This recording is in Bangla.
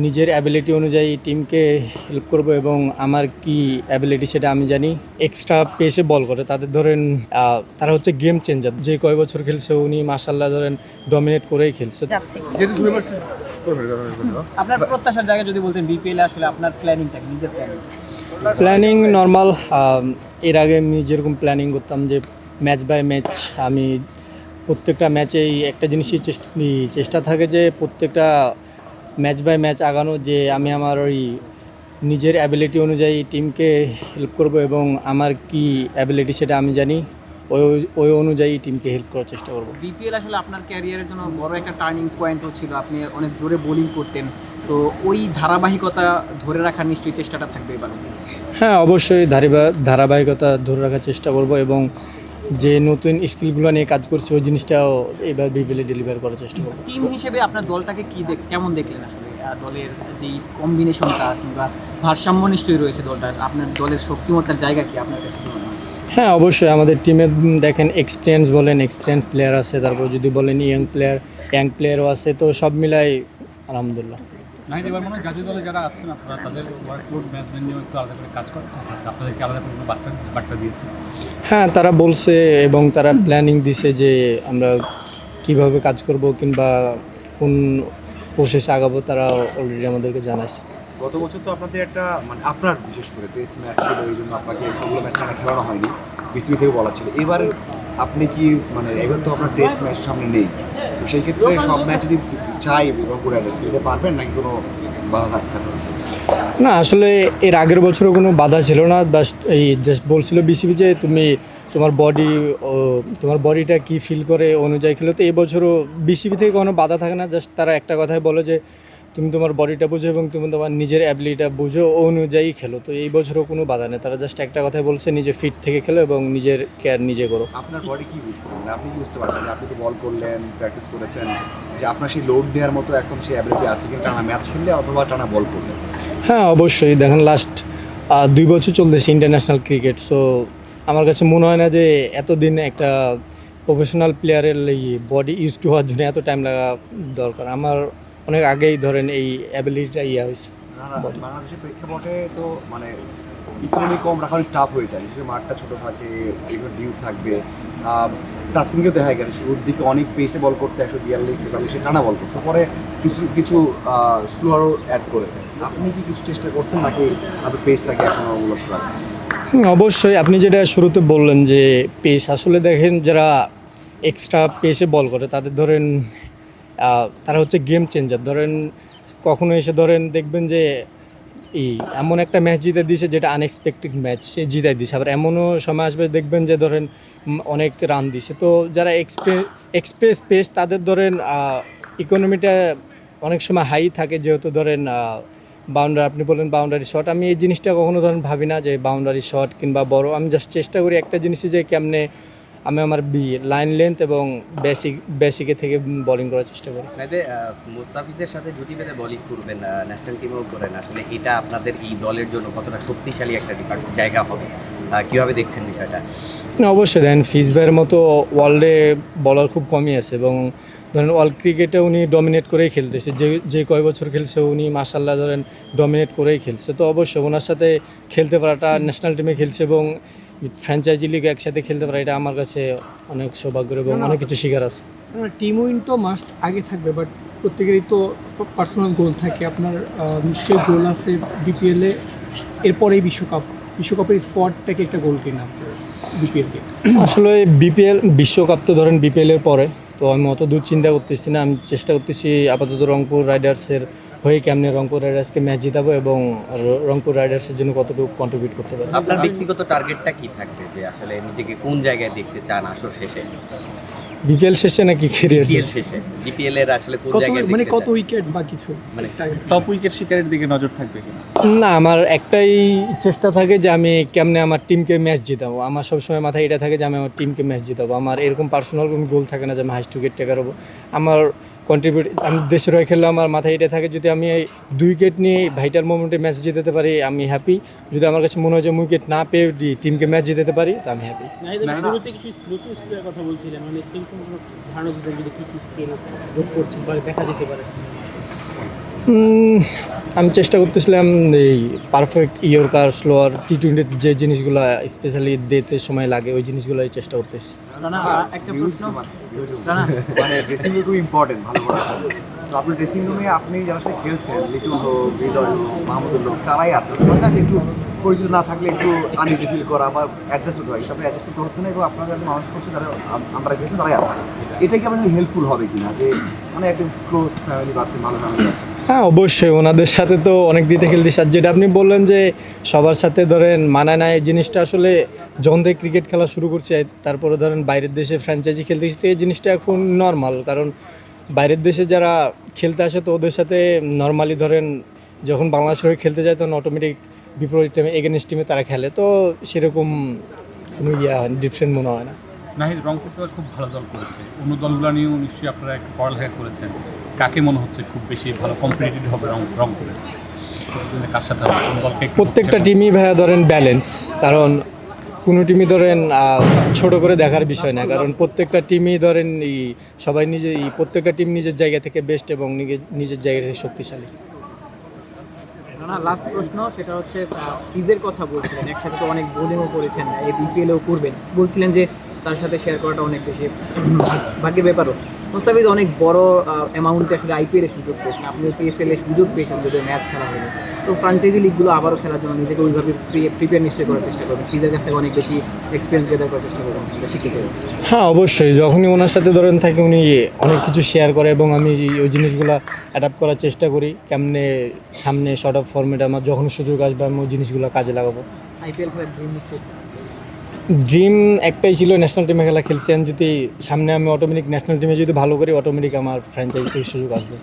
নিজের অ্যাবিলিটি অনুযায়ী টিমকে হেল্প করব এবং আমার কি অ্যাবিলিটি সেটা আমি জানি। এক্সট্রা পেসে বল করে তাদের ধরেন তারা হচ্ছে গেম চেঞ্জার। যে কয় বছর খেলছে উনি মাশাল্লাহ ধরেন ডমিনেট করেই খেলছে। যাচ্ছে আপনার প্রত্যাশার জায়গায় যদি বলতেন বিপিএল আসলে আপনার প্ল্যানিংটা কি, নিজের প্ল্যানিং নর্মাল। এর আগে আমি যেরকম প্ল্যানিং করতাম যে ম্যাচ বাই ম্যাচ আমি প্রত্যেকটা ম্যাচেই একটা জিনিসই চেষ্টা থাকে যে প্রত্যেকটা ম্যাচ বাই ম্যাচ আগানো, যে আমি আমার ওই নিজের অ্যাবিলিটি অনুযায়ী টিমকে হেল্প করব এবং আমার কি অ্যাবিলিটি সেটা আমি জানি। ওই ওই অনুযায়ী টিমকে হেল্প করার চেষ্টা করব। বিপিএল আসলে আপনার ক্যারিয়ারের জন্য বড় একটা টার্নিং পয়েন্টও ছিল, আপনি অনেক জোরে বোলিং করতেন, তো ওই ধারাবাহিকতা ধরে রাখার নিশ্চয়ই চেষ্টাটা থাকবে এবার। হ্যাঁ, অবশ্যই ধারাবাহিকতা ধরে রাখার চেষ্টা করব এবং যে নতুন স্কিলগুলো নিয়ে কাজ করছি ওই জিনিসটাও এবার বিপিএলে ডেলিভার করার চেষ্টা করব। টিম হিসেবে আপনার দলটাকে কেমন দেখলেন আসলে? দলের যেই কম্বিনেশনটা কিংবা ভারসাম্য নিশ্চয়ই রয়েছে দলটার, আপনার দলের শক্তিমত্তার জায়গা কি আপনার কাছে মনে হয়? হ্যাঁ, অবশ্যই আমাদের টিমে দেখেন এক্সপিরিয়েন্স প্লেয়ার আছে, তারপর যদি বলেন ইয়াং প্লেয়ারও আছে, তো সব মিলাই আলহামদুলিল্লাহ। এবার মনে হয় জাতীয় দলে যারা আছেন আপনারা তাদের ওয়ার্কলোড ম্যানেজমেন্ট নিয়ে একটু আলাদা করে কাজ করেন, আচ্ছা আপনাদেরকে আলাদা করে কোনো বার্তা দিয়েছে? হ্যাঁ, তারা বলছে এবং তারা প্ল্যানিং দিছে যে আমরা কিভাবে কাজ করব কিংবা কোন প্রসেসে আগাবো, তারা অলরেডি আমাদেরকে জানাইছে। গত বছর তো আপনাদের একটা মানে আপনার বিশেষ করে টেস্ট ম্যাচ ছিল, এই জন্য আপনাকে সবগুলো ম্যাচ খেলানো হয়নি, বিসিবি থেকে বলা ছিল। এবার আপনি কি মানে এবার তো আপনার টেস্ট ম্যাচ সামনে নেই, তো সেই ক্ষেত্রে সব ম্যাচ যদি চাই রংপুর রাইডার্স খেলতে পারবেন নাকি কোনো বাধা থাকছে না? না, আসলে এর আগের বছরও কোনো বাধা ছিল না, জাস্ট বলছিল বিসিবি যে তুমি তোমার বডিটা কি ফিল করে অনুযায়ী খেলো। তো এই বছরও বিসিবি থেকে কোনো বাধা থাকে না, জাস্ট তারা একটা কথাই বলে যে তুমি তোমার বডিটা বুঝো এবং তুমি তোমার নিজের অ্যাবিলিটিটা বুঝো ও অনুযায়ী খেলো। তো এই বছরও কোনো বাধা নেই, তারা জাস্ট একটা কথাই বলছে নিজে ফিট থেকে খেলো এবং নিজের কেয়ার নিজে করো। আপনার বডি কি বুঝছে, মানে আপনি কি বুঝতে পারছেন? আপনি তো বল করলেন, প্র্যাকটিস করেছেন, যে আপনার সেই লোড দেওয়ার মতো এখন সেই অ্যাবিলিটি আছে কিন্তু টানা ম্যাচ খেললে অথবা টানা বল করলে? হ্যাঁ, অবশ্যই। দেখেন লাস্ট 2 বছর চলতেছে ইন্টারন্যাশনাল ক্রিকেট, সো আমার কাছে মনে হয় না যে এতদিন একটা প্রফেশনাল প্লেয়ারের এই বডি ইউজ টু হওয়ার জন্য এত টাইম লাগা দরকার। আমার অনেক আগেই ধরেন এই অ্যাবিলিটিটা হয়েছে। বাংলাদেশের প্রেক্ষাপটে তো মানে ইকোনমি কম রাখা অনেক টাফ হয়ে যায়, বিশেষ মাঠটা ছোটো থাকে, এগুলো ডিউ থাকবে। তাসকিনকে দেখা গেছে শুরুর দিকে অনেক পেসে বল করতে 142-43 সে টানা বল করতে, পরে কিছু স্লোয়ারও অ্যাড করেছে। আপনি কি কিছু চেষ্টা করছেন নাকি আপনার পেসটাকে এখনও উলস রাখছেন? অবশ্যই আপনি যেটা শুরুতে বললেন যে পেস, আসলে দেখেন যারা এক্সট্রা পেসে বল করে তাদের ধরেন তারা হচ্ছে গেম চেঞ্জার। ধরেন কখনো এসে ধরেন দেখবেন যে এমন একটা ম্যাচ জিতে দিয়েছে যেটা আনএক্সপেক্টেড ম্যাচ সে জিতাই দিয়েছে, আবার এমনও সময় আসবে দেখবেন যে ধরেন অনেক রান দিছে। তো যারা এক্সপ্রেস পেস তাদের ধরেন ইকোনমিটা অনেক সময় হাই থাকে, যেহেতু ধরেন বাউন্ডারি, আপনি বলেন বাউন্ডারি শট, আমি এই জিনিসটা কখনো ধরেন ভাবি না যে বাউন্ডারি শট কিংবা বড়। আমি জাস্ট চেষ্টা করি একটা জিনিসই যে কেমনে আমি আমার লাইন লেন্থ এবং বেসিকে থেকে বোলিং করার চেষ্টা করি। মুস্তাফিজের সাথে জুটি বেঁধে বোলিং করবেন, ন্যাশনাল টিমেও করেন, আসলে এটা আপনাদের এই দলের জন্য কতটা শক্তিশালী একটা জায়গা হবে, কীভাবে দেখছেন বিষয়টা? অবশ্যই দেন, ফিজ ভাইয়ের মতো ওয়ার্ল্ডে বলার খুব কমই আছে এবং ধরেন ওয়ার্ল্ড ক্রিকেটে উনি ডমিনেট করেই খেলতেছে। যে কয় বছর খেলছে উনি মাশাল্লাহ ধরেন ডমিনেট করেই খেলছে। তো অবশ্যই ওনার সাথে খেলতে পারাটা, ন্যাশনাল টিমে খেলছে এবং ফ্র্যাঞ্চাইজি লিগে একসাথে খেলতে পারা, এটা আমার কাছে অনেক সৌভাগ্যের এবং অনেক কিছু শেখার আছে। টিম উইন তো মাস্ট আগে থাকবে, বাট প্রত্যেকেরই তো পার্সোনাল গোল থাকে। আপনার নিশ্চয়ই গোল আছে বিপিএলে, এরপরেই বিশ্বকাপের স্কোয়াডটাকে একটা গোল কিনা বিপিএলকে। আসলে বিশ্বকাপ তো ধরেন বিপিএলের পরে, তো আমি অত দূর চিন্তা করতেছি না। আমি চেষ্টা করতেছি আপাতত রংপুর রাইডার্সের হয়ে কেমনে রংপুর রাইডার্সকে ম্যাচ জিতাবো এবং রংপুর রাইডার্সের জন্য কতটুকু কন্ট্রিবিউট করতে পারবো। আপনার ব্যক্তিগত টার্গেটটা কি থাকবে, যে আসলে নিজেকে কোন জায়গায় দেখতে চান আসর শেষে? বিপিএল শেষে নাকি ক্যারিয়ার শেষে বিপিএল এর আসলে কোন জায়গায় মানে কত উইকেট বা কিছু, মানে টপ উইকেট শিকারের দিকে নজর থাকবে কিনা? না, আমার একটাই চেষ্টা থাকে যে আমি কেমনে আমার টিমকে ম্যাচ জিতাবো। আমার সবসময় মাথায় এটা থাকে যে আমি আমার টিমকে ম্যাচ জিতাবো। আমার এরকম পার্সোনাল কোনো গোল থাকে না যে আমি হাইস্ট উইকেট টেকার হবো। আমার আমি দেশের হয়ে খেললে আমার মাথায় এটা থাকে যদি আমি এই 2 উইকেট নিয়ে ভাইটাল মোমেন্টে ম্যাচ জিতাতে পারি আমি হ্যাপি। যদি আমার কাছে মনে হয় যে আমি উইকেট না পেয়ে টিমকে ম্যাচ জিতাতে পারি তা আমি হ্যাপি। কথা বলছিলেন, মানে ধারণা যদি কি স্কিল যোগ করছেন বা দেখা যেতে পারে। আমি চেষ্টা করতেছিলাম এই পারফেক্ট ইয়র্কার স্লোয়ার T20 যে জিনিসগুলো স্পেশালি ডেতে সময় লাগে ওই জিনিসগুলোই চেষ্টা করতেছি। রানা একটা প্রশ্ন রানা মানে ড্রেসিং রুম খুব ইম্পর্টেন্ট ভালো করার জন্য। তো আপনার ড্রেসিং রুমে আপনি যারা সাথে খেলছেন, লিটন হোক, হৃদয় হোক, মাহমুদুল হোক, তারাই আছে। সবাই না যে একটু পরিচিত না থাকলে একটু আনইজি ফিল করা বা অ্যাডজাস্ট হতে হয়, কিন্তু আপনি অ্যাডজাস্ট করতে হচ্ছে না এবং আপনারা যারা মানুষ করছে যারা আমরা খেলছেন তারাই আছে। এটা কি আপনার হেল্পফুল হবে কিনা যে মানে একদম ক্লোজ ফ্যামিলি পাচ্ছেন, ভালো ফ্যামিলি আছে? হ্যাঁ অবশ্যই, ওনাদের সাথে তো অনেক দিতে খেলতেছি। আর যেটা আপনি বললেন যে সবার সাথে ধরেন মানায় না, এই জিনিসটা আসলে যখন থেকে ক্রিকেট খেলা শুরু করছি তারপরে ধরেন বাইরের দেশে ফ্র্যাঞ্চাইজি খেলতে গেছি, এই জিনিসটা এখন নর্মাল। কারণ বাইরের দেশে যারা খেলতে আসে তো ওদের সাথে নর্মালি ধরেন যখন বাংলাদেশের হয়ে খেলতে যায় তখন অটোমেটিক বিপরীত টিমে এগেনস্ট টিমে তারা খেলে, তো সেরকম কোনো ডিফারেন্ট মনে হয় না। নাহিদ, রংপুর তো খুব ভালো দল করেছে, অন্য দলগুলো নিয়েও নিশ্চয়ই আপনারা একটু পড়ালেখা করেছেন। কাকে মনে হচ্ছে খুব বেশি ভালো কম্পিটিটিভ হবে রংপুরে? কার সাথে হবে? কোন দলকে একটু প্রত্যেকটা টিমই ভাইয়া ধরেন ব্যালেন্স, কারণ কোনো টিমই ধরেন ছোট করে দেখার বিষয় না, কারণ প্রত্যেকটা টিমই ধরেন সবাই প্রত্যেকটা টিম নিজের জায়গা থেকে বেস্ট এবং নিজের জায়গা থেকে শক্তিশালী। রানা লাস্ট প্রশ্ন, সেটা হচ্ছে ফিজের কথা বলছিলেন, একসাথে তো অনেক বোলিংও করেছেন, এই বিপিএলেও করবেন, বলছিলেন যে তার সাথে শেয়ার করাটা অনেক বেশি ভাগ্যের ব্যাপারও। মোস্তাফিজ অনেক বড় অ্যামাউন্টে আসলে আইপিএলে সুযোগ পেয়েছেন, আপনি পিএসএলে সুযোগ পেয়েছেন যদিও ম্যাচ খেলা হয়নি। তো ফ্রাঞ্চাইজি লিগগুলো আবারও খেলার জন্য নিজেকে ওইভাবে প্রিপেয়ার নিশ্চয় করার চেষ্টা করবেন, ফিজের কাছ থেকে অনেক বেশি এক্সপিরিয়েন্স গেদার করার চেষ্টা করবেন শিখে। হ্যাঁ অবশ্যই, যখনই ওনার সাথে ধরেন থাকি উনি অনেক কিছু শেয়ার করে এবং আমি ওই জিনিসগুলো অ্যাডাপ্ট করার চেষ্টা করি, কেমনে সামনে শর্ট অফ ফর্মেটে আমার যখন সুযোগ আসবে আমি ওই জিনিসগুলো কাজে লাগাবো। আইপিএল খেলার ড্রিম নিশ্চয়ই ড্রিম একটাই ছিল, ন্যাশনাল টিমে খেলা খেলছি, যদি সামনে আমি অটোমেটিক ন্যাশনাল টিমে যদি ভালো করি অটোমেটিক আমার ফ্র্যাঞ্চাইজি সুযোগ আসবে।